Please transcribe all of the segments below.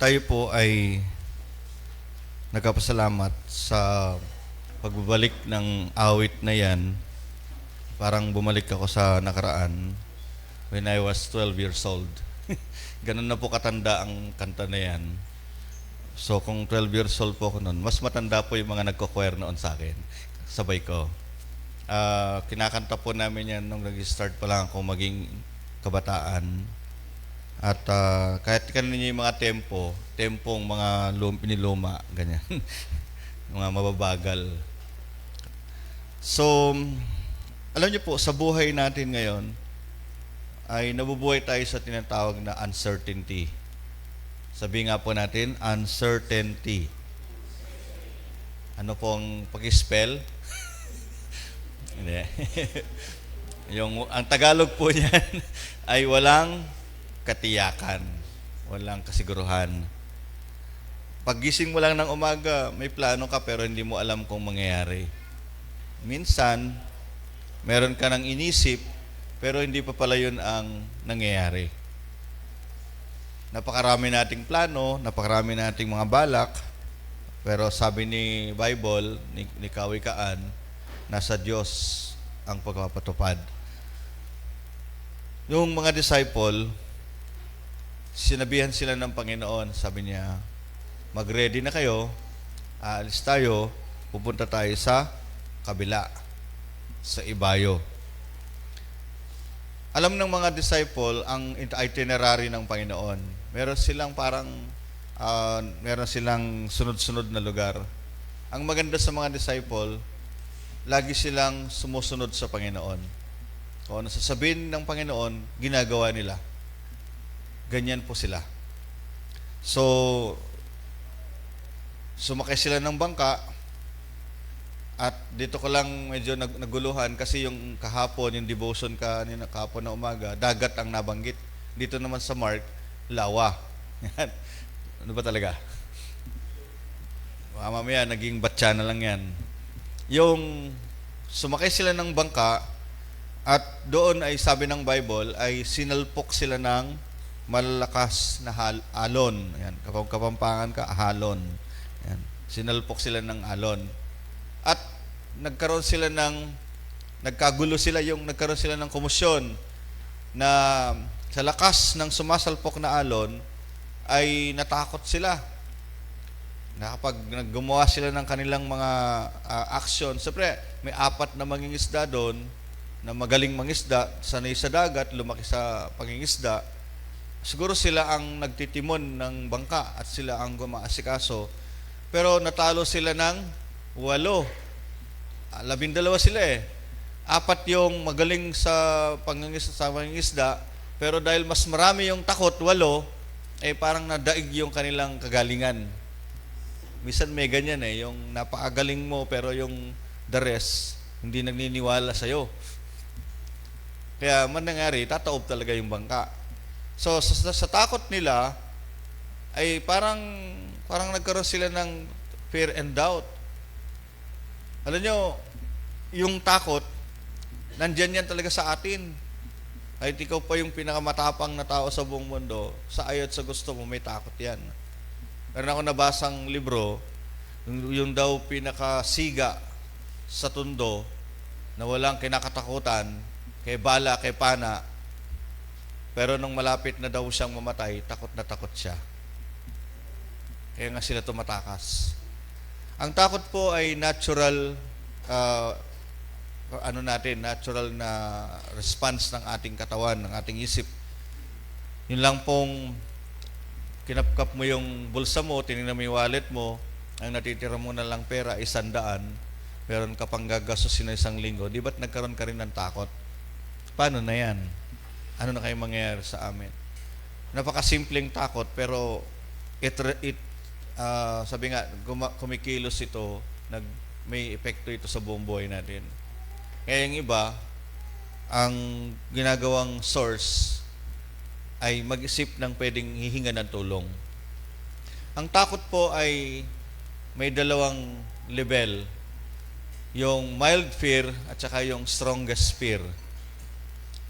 Tayo po ay nagpapasalamat sa pagbabalik ng awit na yan. Parang bumalik ako sa nakaraan when I was 12 years old. Ganun na po katanda ang kanta na yan. So kung 12 years old po ako noon, mas matanda po yung mga nagko-choir noon sa akin. Sabay ko. Kinakanta po namin yan nung nag-start pa lang ako maging kabataan. At kahit kanina yung mga tempong mga piniluma, ganyan. Mga mababagal. So, alam niyo po, sa buhay natin ngayon, ay nabubuhay tayo sa tinatawag na uncertainty. Sabi nga po natin, uncertainty. Ano pong pag-spell? Hindi. Ang Tagalog po niyan ay walang katiyakan, walang kasiguruhan. Paggising mo lang ng umaga, may plano ka pero hindi mo alam kung mangyayari. Minsan, meron ka ng inisip pero hindi pa pala yun ang nangyayari. Napakarami nating plano, napakarami nating mga balak, pero sabi ni Bible, ni Kawikaan, nasa Diyos ang pagpapatupad. Yung mga disciple, sinabihan sila ng Panginoon, sabi niya, mag-ready na kayo, aalis tayo, pupunta tayo sa kabila, sa ibayo. Alam ng mga disciple ang itinerary ng Panginoon. Meron silang meron silang sunod-sunod na lugar. Ang maganda sa mga disciple, lagi silang sumusunod sa Panginoon. Kung ano sasabihin ng Panginoon, ginagawa nila. Ganyan po sila. So, sumakay sila ng bangka at dito ko lang medyo naguluhan kasi yung kahapon, yung devotion kanina kahapon na umaga, dagat ang nabanggit. Dito naman sa Mark, lawa. Ano ba talaga? Mamaya, naging batya na lang yan. Yung sumakay sila ng bangka at doon ay sabi ng Bible ay sinalpok sila ng malalakas na alon. Ayan, kapag Kapampangan ka, halon. Ayan, sinalpok sila ng alon. At nagkaroon sila nagkagulo sila ng komosyon na sa lakas ng sumasalpok na alon ay natakot sila. Na kapag gumawa sila ng kanilang mga aksyon, siyempre may 4 na mangingisda doon na magaling mangisda, sanay sa dagat, lumaki sa pangingisda. Siguro sila ang nagtitimon ng bangka at sila ang gumaasikaso. Pero natalo sila ng 8. 12 sila eh. 4 yung magaling sa pangingisda, pero dahil mas marami yung takot, 8, eh parang nadaig yung kanilang kagalingan. Minsan may ganyan eh, yung napakagaling mo pero yung the rest, hindi nagniniwala sa'yo. Kaya man nangyari, tataob talaga yung bangka. So, sa takot nila, ay parang nagkaroon sila ng fear and doubt. Alam nyo, yung takot, nandyan yan talaga sa atin. Kahit ikaw pa yung pinakamatapang na tao sa buong mundo, sa ayot sa gusto mo, may takot yan. Meron ako nabasang libro, yung daw pinakasiga sa tundo, na walang kinakatakutan, kay bala, kay pana, pero nung malapit na daw siyang mamatay, takot na takot siya. Kaya nga sila tumatakas. Ang takot po ay natural, natural na response ng ating katawan, ng ating isip. Yun lang pong kinapkap mo yung bulsa mo, tinignan mo yung wallet mo, ang natitira mo na lang pera ay 100, meron ka pang gagastusin na 1 linggo, di ba't nagkaroon ka rin ng takot? Paano na yan? Ano na kayo mangyayari sa amin? Napakasimpleng takot, pero sabi nga, kumikilos ito, may epekto ito sa buong buhay natin. Kaya yung iba, ang ginagawang source ay mag-isip ng pwedeng hihinga ng tulong. Ang takot po ay may 2 level. Yung mild fear at saka yung strongest fear.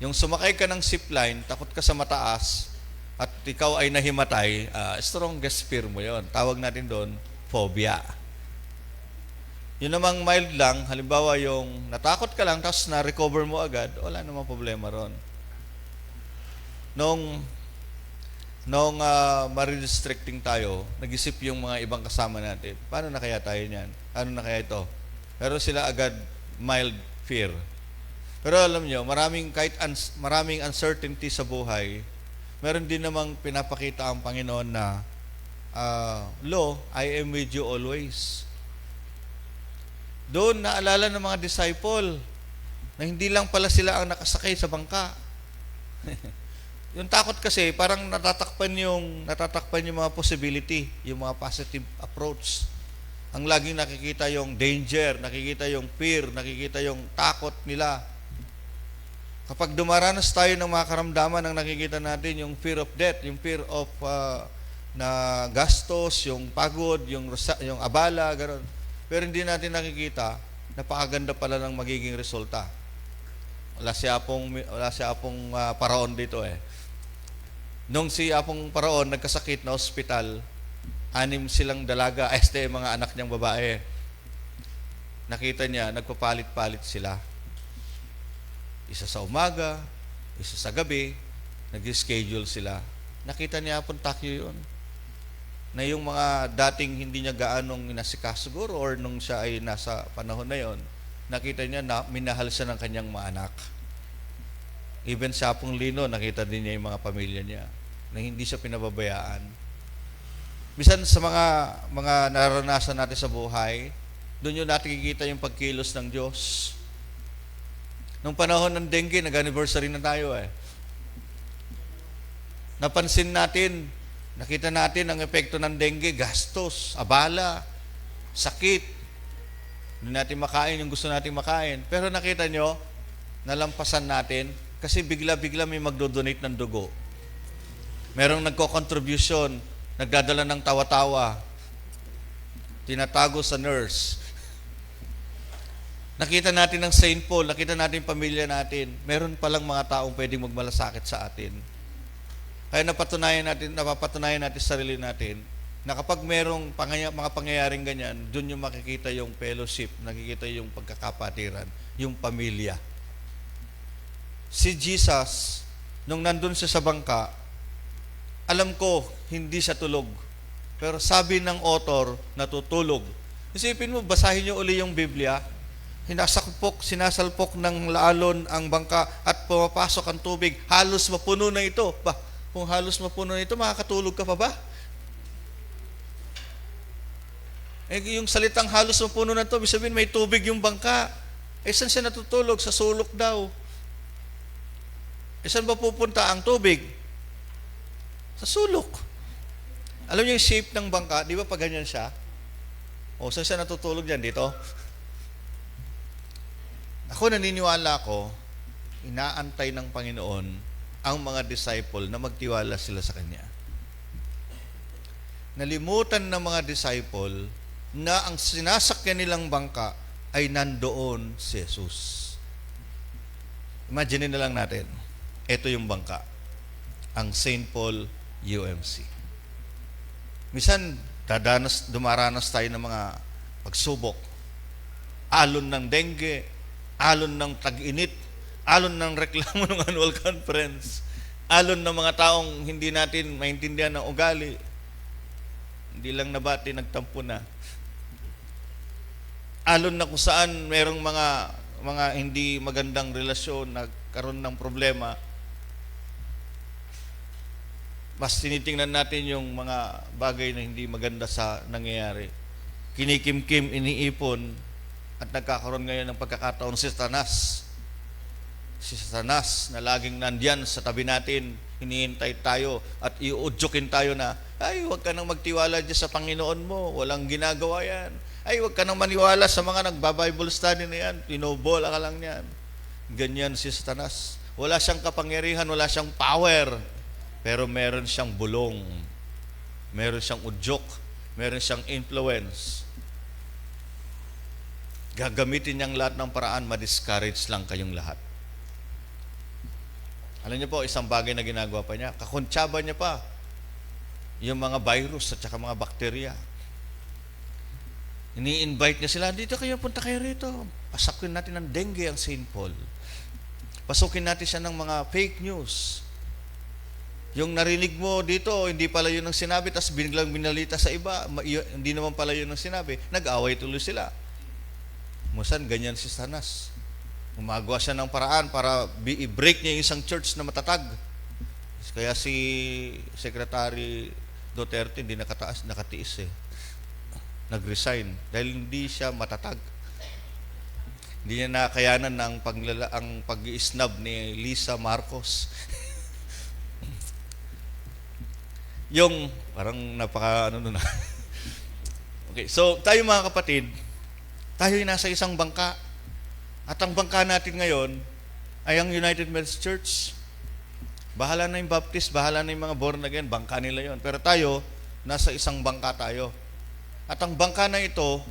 Yung sumakay ka ng zipline, takot ka sa mataas, at ikaw ay nahimatay, strongest fear mo yon. Tawag natin doon, phobia. Yun namang mild lang, halimbawa yung natakot ka lang, tapos na-recover mo agad, wala namang problema ron. Nung ma-restricting tayo, nag-isip yung mga ibang kasama natin, paano na kaya tayo niyan? Ano na kaya ito? Pero sila agad mild fear. Pero alam nyo, maraming uncertainty sa buhay, meron din namang pinapakita ang Panginoon na, Lo, I am with you always. Doon naalala ng mga disciple na hindi lang pala sila ang nakasakay sa bangka. Yung takot kasi, parang natatakpan yung mga possibility, yung mga positive approach. Ang laging nakikita yung danger, nakikita yung fear, nakikita yung takot nila. Kapag dumaranas tayo ng mga karamdaman, ang nakikita natin yung fear of death, yung fear of na gastos, yung pagod, yung abala, gano'n. Pero hindi natin nakikita, napakaganda pala ng magiging resulta. Wala si Apong Paraon dito eh. Nung si Apong Paraon nagkasakit na ospital, 6 silang dalaga, mga anak niyang babae. Nakita niya, nagpapalit-palit sila. Isa sa umaga, isa sa gabi, nag-schedule sila. Nakita niya Apong Takyo yun. Na yung mga dating hindi niya gaanong inasikaso siguro or nung siya ay nasa panahon na yon, nakita niya na minahal siya ng kanyang mga anak. Even sa Apong Lino, nakita din niya yung mga pamilya niya na hindi siya pinababayaan. Bisan sa mga naranasan natin sa buhay, doon yung nakikita yung pagkilos ng Diyos. Nung panahon ng dengue, nag-anniversary na tayo eh. Napansin natin, nakita natin ang epekto ng dengue, gastos, abala, sakit. Hindi natin makain yung gusto natin makain. Pero nakita nyo, nalampasan natin kasi bigla-bigla may magdodonate ng dugo. Merong nagko-contribution, nagdadala ng tawa-tawa, tinatago sa nurse. Nakita natin ng St. Paul, nakita natin pamilya natin, meron palang mga taong pwedeng magmalasakit sa atin. Kaya napapatunayan natin sa sarili natin na kapag merong mga pangyayaring ganyan, doon yung makikita yung fellowship, nakikita yung pagkakapatiran, yung pamilya. Si Jesus, nung nandun siya sa bangka, alam ko, hindi siya tulog. Pero sabi ng author, natutulog. Isipin mo, basahin niyo uli yung Biblia, sinasalpok ng laalon ang bangka at pumapasok ang tubig, halos mapuno na ito. Kung halos mapuno na ito, makakatulog ka pa ba? Yung salitang halos mapuno na ito, ibig sabihin may tubig yung bangka. Saan siya natutulog? Sa sulok daw. Saan ba pupunta ang tubig? Sa sulok. Alam niyo yung shape ng bangka, di ba pag ganyan siya? Saan siya natutulog dyan? Dito? Ako naniniwala ko, inaantay ng Panginoon ang mga disciple na magtiwala sila sa Kanya. Nalimutan ng mga disciple na ang sinasakyan nilang bangka ay nandoon si Jesus. Imagine na lang natin, ito yung bangka, ang St. Paul UMC. Minsan, dumaranas tayo ng mga pagsubok, alon ng dengue, alon ng tag-init, alon ng reklamo ng annual conference, alon ng mga taong hindi natin maintindihan ng ugali, hindi lang nabati, nagtampo na. Alon na kung saan merong mga hindi magandang relasyon, nagkaroon ng problema. Mas tinitingnan natin yung mga bagay na hindi maganda sa nangyayari. Kinikimkim, iniipon, at nagkakaroon ngayon ng pagkakataon si Satanas. Si Satanas na laging nandyan sa tabi natin, hinihintay tayo at iuudyokin tayo na, ay, huwag ka nang magtiwala dyan sa Panginoon mo, walang ginagawa yan. Ay, huwag ka nang maniwala sa mga nagba-Bible study na yan, tinobola ka lang yan. Ganyan si Satanas. Wala siyang kapangyarihan, wala siyang power, pero meron siyang bulong, meron siyang udyok, meron siyang influence. Gagamitin niyang lahat ng paraan, ma-discourage lang kayong lahat. Alam niyo po, isang bagay na ginagawa pa niya, kakontsaba niya pa yung mga virus at saka mga bakterya. Ini-invite niya sila, dito kayo, punta kayo rito. Pasakin natin ng dengue ang St. Paul. Pasukin natin siya ng mga fake news. Yung narinig mo dito, hindi pala yun ang sinabi, tapos biglang binalita sa iba, hindi naman pala yun ang sinabi, nag-away tuloy sila. Musan, ganyan si Satanas. Gumagawa siya ng paraan para i-break niya yung isang church na matatag. Kaya si Secretary Duterte hindi nakatiis eh. Nag-resign dahil hindi siya matatag. Hindi niya nakayanan ng ang pag-i-snub ni Lisa Marcos. Yung parang napaka na. Okay, so tayo mga kapatid, tayo ay nasa isang bangka. At ang bangka natin ngayon ay ang United Methodist Church. Bahala na yung Baptist, bahala na yung mga born again, bangka nila yon. Pero tayo, nasa isang bangka tayo. At ang bangka na ito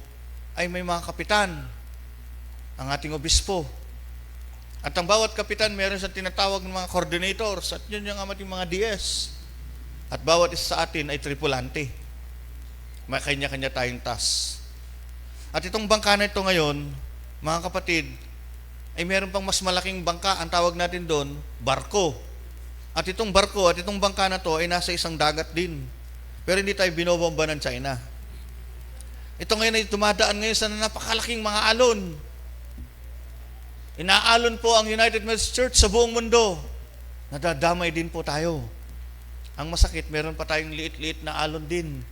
ay may mga kapitan, ang ating obispo. At ang bawat kapitan, meron siyang tinatawag ng mga coordinators, at yun yung ating mga DS. At bawat isa sa atin ay tripulante. May kanya-kanya tayong task. At itong bangka na ito ngayon, mga kapatid, ay meron pang mas malaking bangka, ang tawag natin doon, barko. At itong barko at itong bangka na to ay nasa isang dagat din. Pero hindi tayo binobomba ng China. Ito ngayon ay dumadaan ngayon sa napakalaking mga alon. Inaalon po ang United Methodist Church sa buong mundo. Nadadamay din po tayo. Ang masakit, meron pa tayong liit-liit na alon din.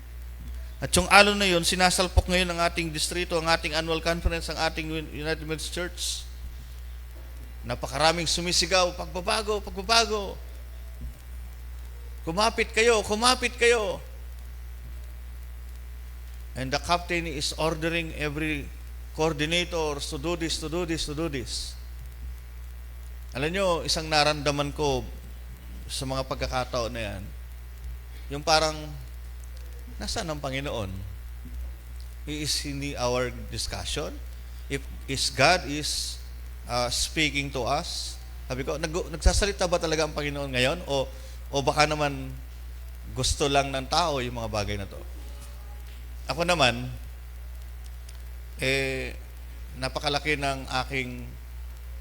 At yung alon na yun, sinasalpok ngayon ang ating distrito, ang ating annual conference, ang ating United Methodist Church. Napakaraming sumisigaw, pagbabago, pagbabago. Kumapit kayo, kumapit kayo. And the captain is ordering every coordinator to do this, to do this, to do this. Alam nyo, isang naramdaman ko sa mga pagkakataon na yan, yung parang, nasaan ang Panginoon? He is in our discussion. If God is speaking to us, sabi ko, nagsasalita ba talaga ang Panginoon ngayon? O baka naman gusto lang ng tao yung mga bagay na to? Ako naman, napakalaki ng aking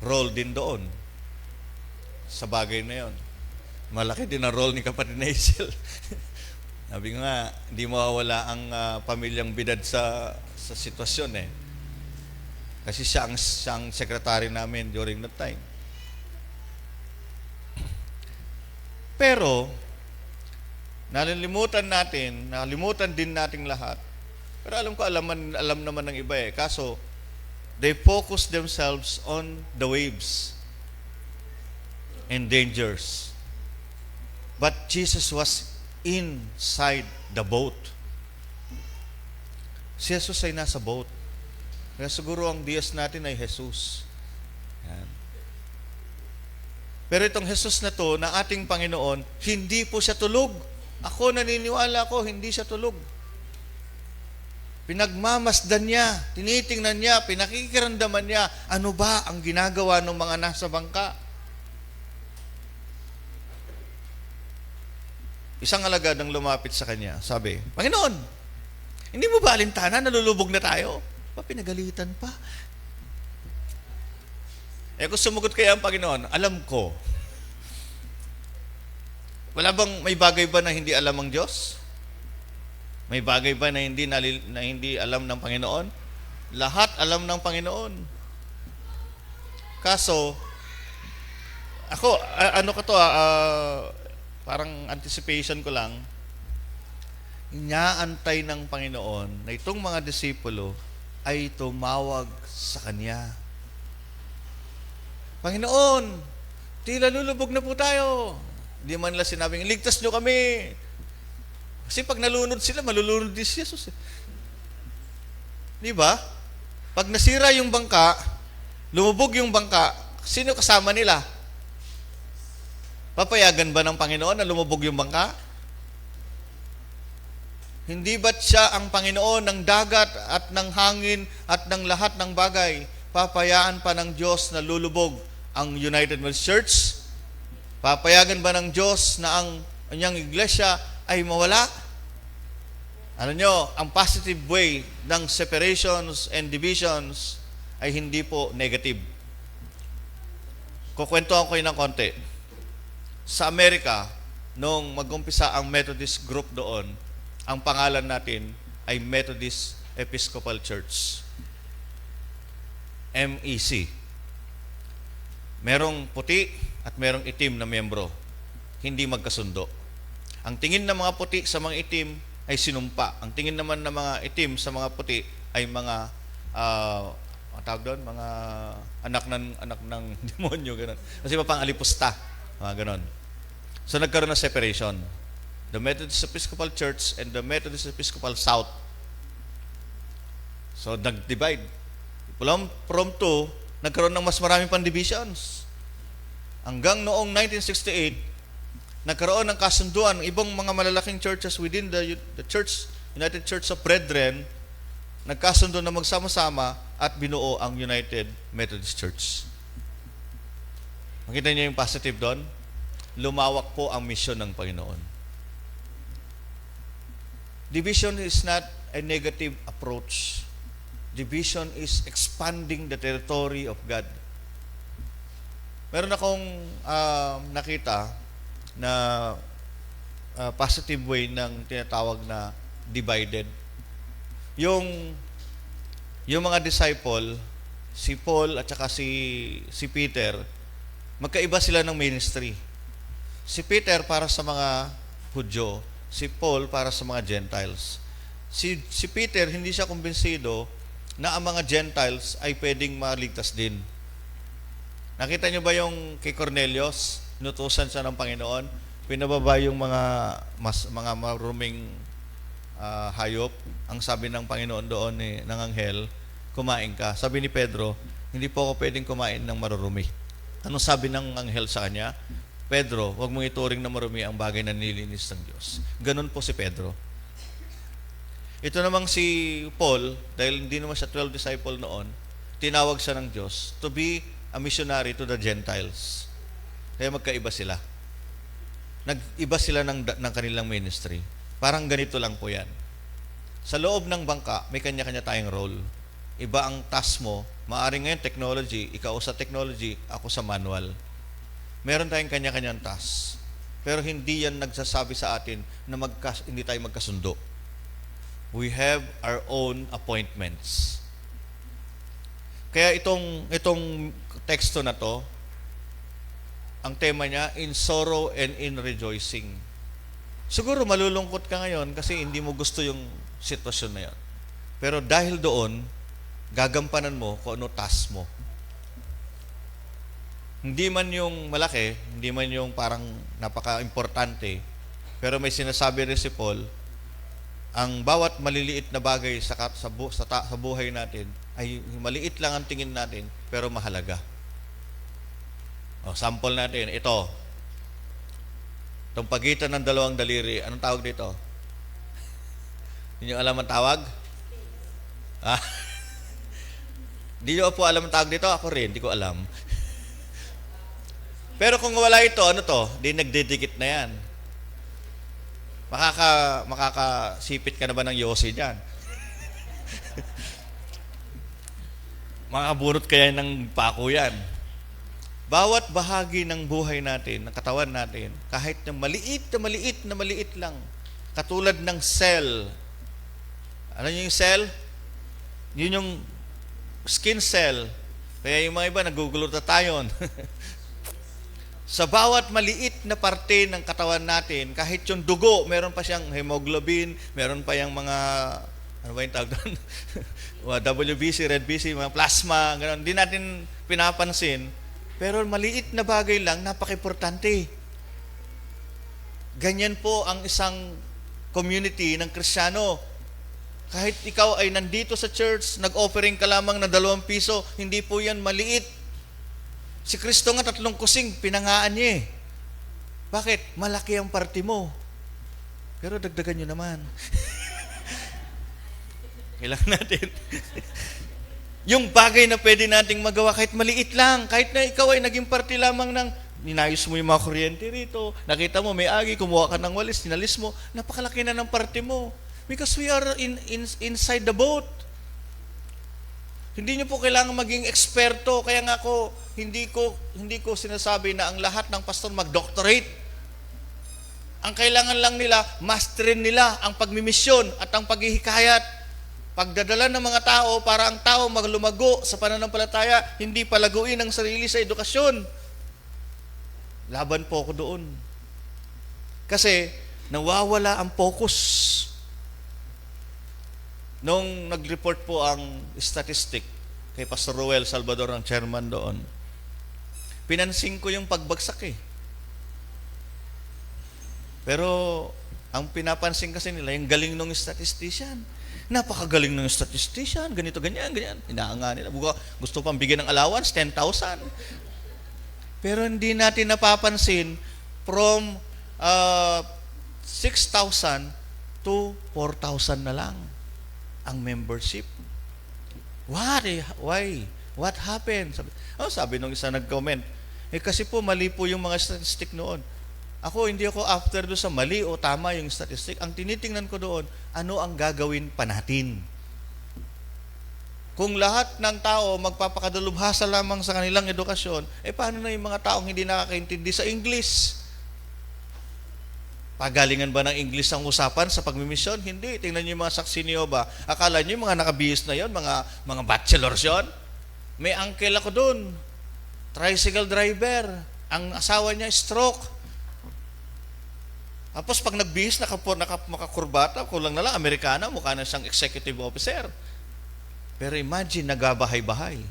role din doon sa bagay na yon. Malaki din ang role ni kapatid Hazel. Sabi ko nga, hindi mawawala ang pamilyang bidad sa sitwasyon eh. Kasi siya ang secretary namin during that time. Pero, nakalimutan din nating lahat. Pero alam naman ng iba eh. Kaso, they focus themselves on the waves and dangers. But Jesus was inside the boat. Si Jesus ay nasa boat. Kaya siguro ang Diyos natin ay Jesus. Yan. Pero itong Jesus na to, na ating Panginoon, hindi po siya tulog. Ako naniniwala ko, hindi siya tulog. Pinagmamasdan niya, tinitingnan niya, pinakikiramdaman niya, ano ba ang ginagawa ng mga nasa bangka? Isang alagad ang lumapit sa kanya, sabi, Panginoon, hindi mo ba alintana, nalulubog na tayo? Pinagalitan pa. Kung sumugot kaya ang Panginoon, alam ko. Wala bang may bagay ba na hindi alam ang Diyos? May bagay ba na hindi alam ng Panginoon? Lahat alam ng Panginoon. Kaso, ako, parang anticipation ko lang, inaantay ng Panginoon na itong mga disipulo ay tumawag sa Kanya. Panginoon, tila lulubog na po tayo. Hindi man nila sinabing, ligtas nyo kami. Kasi pag nalunod sila, malulunod din si Jesus. Di ba? Pag nasira yung bangka, lumubog yung bangka, sino kasama nila? Papayagan ba ng Panginoon na lumubog yung bangka? Hindi ba't siya ang Panginoon ng dagat at ng hangin at ng lahat ng bagay? Papayaan pa ng Diyos na lulubog ang United Methodist Church? Papayagan ba ng Diyos na ang kanyang iglesia ay mawala? Ano nyo, ang positive way ng separations and divisions ay hindi po negative. Kukwentuhan ko yun ng konti. Sa Amerika, nung mag-umpisa ang Methodist group doon, ang pangalan natin ay Methodist Episcopal Church. MEC. Merong puti at merong itim na miyembro. Hindi magkasundo. Ang tingin ng mga puti sa mga itim ay sinumpa. Ang tingin naman ng mga itim sa mga puti ay mga ang tawag doon, mga anak ng demonyo, gano'n. Kasi pang alipusta, mga gano'n. So nagkaroon ng separation. The Methodist Episcopal Church and the Methodist Episcopal South. So nag-divide. From two, nagkaroon ng mas maraming pang divisions. Hanggang noong 1968, nagkaroon ng kasunduan ng ibang mga malalaking churches within the Church, United Church of Brethren, nagkasundo na magsama-sama at binuo ang United Methodist Church. Makita niyo yung positive doon? Lumawak po ang misyon ng Panginoon. Division is not a negative approach. Division is expanding the territory of God. Meron akong nakita na positive way ng tinatawag na divided. Yung mga disciple, si Paul at saka si Peter, magkaiba sila ng ministry. Si Peter para sa mga Hudyo, si Paul para sa mga Gentiles. Si Peter, hindi siya kumbinsido na ang mga Gentiles ay pwedeng maligtas din. Nakita niyo ba yung kay Cornelius? Inutusan siya ng Panginoon, pinababa yung mga maruming hayop. Ang sabi ng Panginoon doon ng anghel, kumain ka. Sabi ni Pedro, hindi po ako pwedeng kumain ng marurumi. Anong sabi ng anghel sa kanya? Pedro, huwag mong ituring na marumi ang bagay na nilinis ng Diyos. Ganun po si Pedro. Ito namang si Paul, dahil hindi naman siya 12 disciple noon, tinawag siya ng Diyos to be a missionary to the Gentiles. Kaya magkaiba sila. Nag-iba sila ng kanilang ministry. Parang ganito lang po yan. Sa loob ng bangka, may kanya-kanya tayong role. Iba ang task mo. Maaring ngayon technology, ikaw sa technology, ako sa manual. Meron tayong kanya-kanyang task. Pero hindi yan nagsasabi sa atin na hindi tayo magkasundo. We have our own appointments. Kaya itong teksto na to, ang tema niya, in sorrow and in rejoicing. Siguro malulungkot ka ngayon kasi hindi mo gusto yung sitwasyon na yan. Pero dahil doon, gagampanan mo kung ano task mo. Hindi man yung malaki, hindi man yung parang napaka-importante, pero may sinasabi rin si Paul, ang bawat maliliit na bagay sa buhay natin ay maliit lang ang tingin natin, pero mahalaga. Sample natin, ito. Itong pagitan ng dalawang daliri, anong tawag dito? Hindi nyo alam ang tawag? Hindi nyo po alam ang tawag dito? Ako rin, hindi ko alam. Pero kung wala ito, ano to? Di nagdidikit na yan. Makakasipit ka na ba ng yosi dyan? Makakabunot kaya ng pako yan. Bawat bahagi ng buhay natin, ng katawan natin, kahit na maliit lang, katulad ng cell. Ano yung cell? Yun yung skin cell. Kaya yung mga iba, nagugulutatyon. Sa bawat maliit na parte ng katawan natin, kahit yung dugo, meron pa siyang hemoglobin, meron pa yung mga, ano ba yung tawag doon? WBC, red BC, mga plasma, gano'n. Hindi natin pinapansin. Pero maliit na bagay lang, napaka-importante. Ganyan po ang isang community ng Kristiyano. Kahit ikaw ay nandito sa church, nag-offering ka lamang ng 2 piso, hindi po yan maliit. Si Kristo nga 3 kusing, pinangaan niya eh. Bakit? Malaki ang party mo. Pero dagdagan nyo naman. Kailangan natin. Yung bagay na pwede nating magawa, kahit maliit lang, kahit na ikaw ay naging party lamang ng ninayos mo yung mga kuryente rito, nakita mo may agi, kumuha ka ng walis, tinalis mo, napakalaki na ng parte mo. Because we are inside the boat. Hindi nyo po kailangan maging eksperto, kaya nga hindi ko sinasabi na ang lahat ng pastor mag-doctorate. Ang kailangan lang nila, masterin nila ang pagmimisyon at ang paghihikayat. Pagdadala ng mga tao para ang tao maglumago sa pananampalataya, hindi palaguin ang sarili sa edukasyon. Laban po ako doon. Kasi nawawala ang focus. Nung nag-report po ang statistic kay Pastor Roel Salvador, ang chairman doon, pinansin ko yung pagbagsak eh. Pero ang pinapansin kasi nila, yung galing ng statistician. Napakagaling ng statistician, ganito, ganyan. Inaanga nila. Gusto pang bigyan ng allowance, 10,000. Pero hindi natin napapansin from 6,000 to 4,000 na lang ang membership. Why? What happened? Sabi nung isa nag-comment, kasi po mali po yung mga statistic noon. Hindi ako after doon sa mali o tama yung statistic. Ang tinitingnan ko doon, ano ang gagawin pa natin? Kung lahat ng tao magpapakadalubhasa lamang sa kanilang edukasyon, paano na yung mga taong hindi nakakaintindi sa English? Pagalingan ba ng English ang usapan sa pagmimisyon? Hindi. Tingnan niyo yung mga saksi ni Jehovah. Akala niyo yung mga nakabihis na yon, mga bachelors yon? May uncle ako doon, tricycle driver. Ang asawa niya stroke. Tapos pag nagbihis, makakurbata, kulang na lang, Amerikana, mukha na siyang executive officer. Pero imagine, nagabahay-bahay.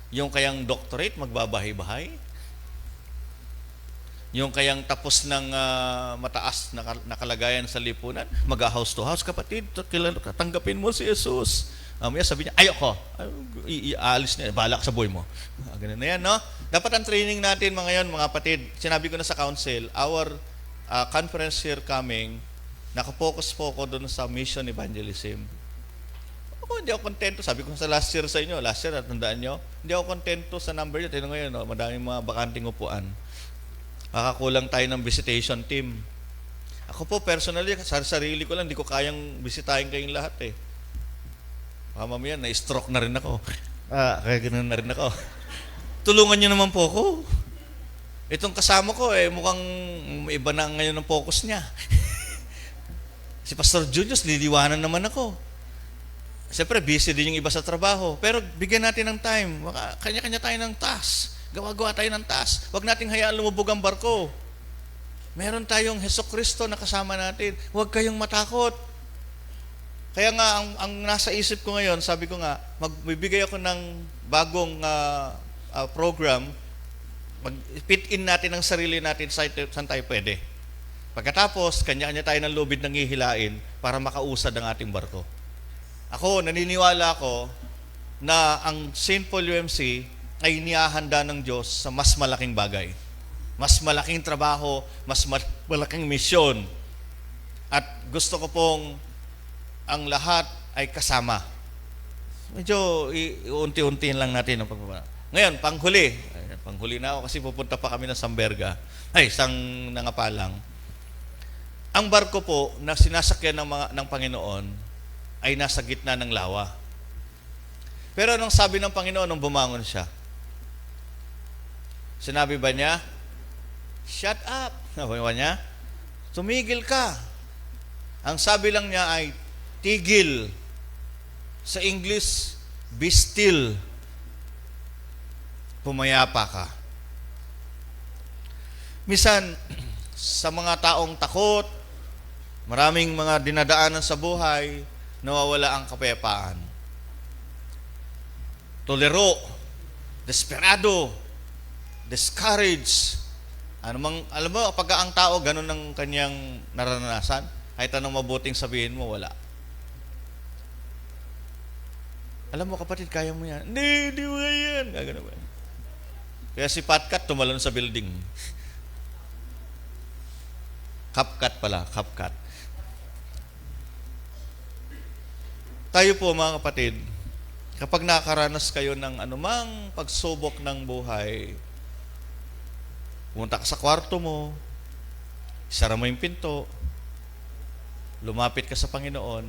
Yung kayang doctorate, magbabahay-bahay. Yung kayang tapos ng mataas na kalagayan sa lipunan, mag-house to house, kapatid, tanggapin mo si Jesus. Mamaya sabi niya, ayoko. Aalis na, bahala ka sa buhay mo. Ganun na yan, no? Dapat ang training natin mga yan, mga kapatid, sinabi ko na sa council, our conference here coming, nakapokus po ko doon sa mission evangelism. Hindi ako kontento. Sabi ko sa last year sa inyo, tandaan nyo, hindi ako kontento sa number nyo. Tignan ngayon, no? Madaming mga bakanting upuan. Makakulang tayo ng visitation team. Ako po, personally, sa sarili ko lang, hindi ko kayang bisitahin kayong lahat eh. Mamaya, na-stroke na rin ako. Kaya ganoon na rin ako. Tulungan niyo naman po ako. Itong kasama ko, mukhang iba na ngayon ang focus niya. Si Pastor Julius, liliwanan naman ako. Siyempre, busy din yung iba sa trabaho. Pero bigyan natin ng time. Kanya-kanya tayo ng task. Gawa-gawa tayo ng task. Huwag nating hayaan lumubog ang barko. Meron tayong Hesukristo na kasama natin. Huwag kayong matakot. Kaya nga, ang nasa isip ko ngayon, sabi ko nga, magbibigay ako ng bagong program, mag-fit in natin ang sarili natin saan tayo pwede. Pagkatapos, kanya-kanya tayo ng lubid ng hihilain para makausad ang ating barko. Naniniwala ako na ang St. Paul UMC ay inihahanda ng Diyos sa mas malaking bagay. Mas malaking trabaho, mas malaking misyon. At gusto ko pong ang lahat ay kasama. Medyo unti-untiin lang natin ang pagbaba. Ngayon, panghuli na ako kasi pupunta pa kami ng isang nangapalang. Ang barko po na sinasakyan ng Panginoon ay nasa gitna ng lawa. Pero anong sabi ng Panginoon nung bumangon siya? Sinabi ba niya, shut up? Sabi ba niya, tumigil ka. Ang sabi lang niya ay, tigil. Sa English, be still. Pumayapa ka. Minsan, sa mga taong takot, maraming mga dinadaanan sa buhay, nawawala ang kapayapaan. Tolero, desperado, discouraged. Alam mo, pag ang tao, ganun ang kanyang naranasan, kahit anong mabuting sabihin mo, wala. Alam mo, kapatid, kaya mo yan. Hindi mo yan. Gagano ba? Kaya si Patkat tumalon sa building. Kapkat pala, kapkat. Tayo po, mga kapatid, Kapag nakaranas kayo ng anumang pagsubok ng buhay, pumunta ka sa kwarto mo, isara mo yung pinto, lumapit ka sa Panginoon,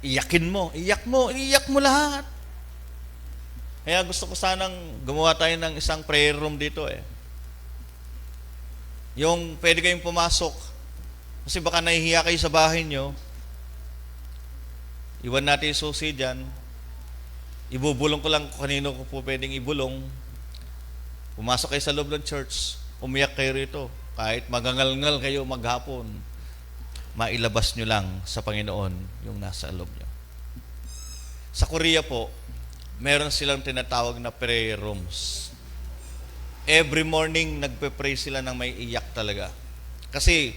iyakin mo, iyak mo lahat. Kaya gusto ko sanang gumawa tayo ng isang prayer room dito eh. Yung pwede kayong pumasok, kasi baka nahihiya kayo sa bahay nyo, iwan natin yung susi dyan, ibubulong ko lang kung kanino ko po pwedeng ibulong, pumasok kayo sa loob ng church, umiyak kayo rito, kahit magangalngal kayo maghapon, mailabas nyo lang sa Panginoon yung nasa loob nyo. Sa Korea po, meron silang tinatawag na prayer rooms. Every morning, nagpe-pray sila ng may iyak talaga. Kasi,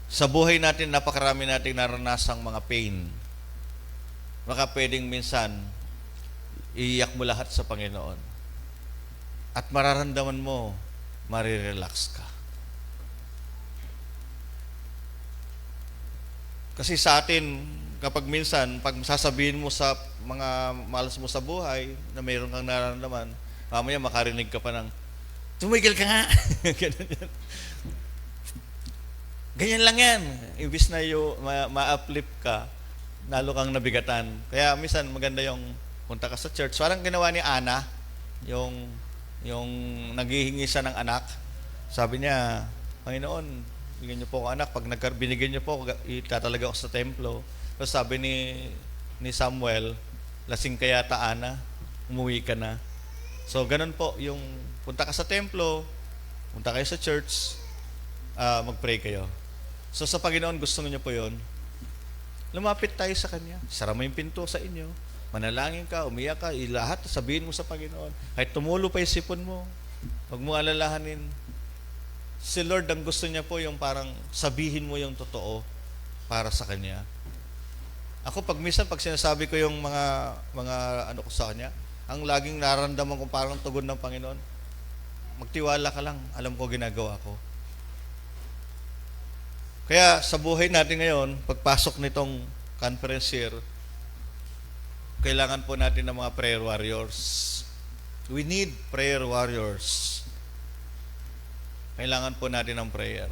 sa buhay natin, napakarami nating naranasang mga pain. Baka pwedeng minsan, iiyak mo lahat sa Panginoon. At mararamdaman mo, marirelax ka. Kasi sa atin, kapag minsan, pag sasabihin mo sa mga malas mo sa buhay, na mayroon kang nararamdaman, mamaya makarinig ka pa ng, tumigil ka nga! Ganyan lang yan. Ibis na ma-uplift ka, lalo kang nabigatan. Kaya minsan maganda yung punta ka sa church. Parang ginawa ni Ana, yung naghihingi siya ng anak. Sabi niya, Panginoon, bigyan niyo po ako anak. Pag binigyan niyo po, itatalaga ako sa templo. Tapos sabi ni Samuel, lasing ka yata Ana, umuwi ka na. So, ganun po, yung punta ka sa templo, punta kayo sa church, mag-pray kayo. So, sa Panginoon, gusto niyo po yun. Lumapit tayo sa Kanya. Sara mo yung pinto sa inyo. Manalangin ka, umiyak ka, lahat sabihin mo sa Panginoon. Kahit tumulo pa yung sipon mo, huwag mo alalahanin. Si Lord, ang gusto niya po yung parang sabihin mo yung totoo para sa Kanya. Ako, pag sinasabi ko yung mga ano ko sa Kanya, ang laging nararamdaman ko parang tugon ng Panginoon, magtiwala ka lang, alam ko ginagawa ko. Kaya sa buhay natin ngayon, pagpasok nitong conference here, kailangan po natin ng mga prayer warriors. We need prayer warriors. Kailangan po natin ng prayer.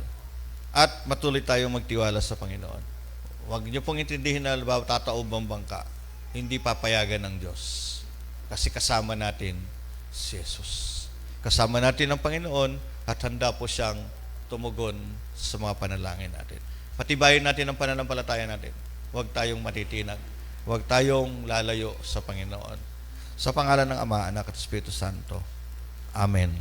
At matuloy tayong magtiwala sa Panginoon. Huwag niyo pong intindihin na tataob ang bangka. Hindi papayagan ng Diyos. Kasi kasama natin si Jesus. Kasama natin ang Panginoon at handa po siyang tumugon sa mga panalangin natin. Patibayin natin ang pananampalataya natin. Huwag tayong matitinag. Huwag tayong lalayo sa Panginoon. Sa pangalan ng Ama, Anak at Espiritu Santo. Amen.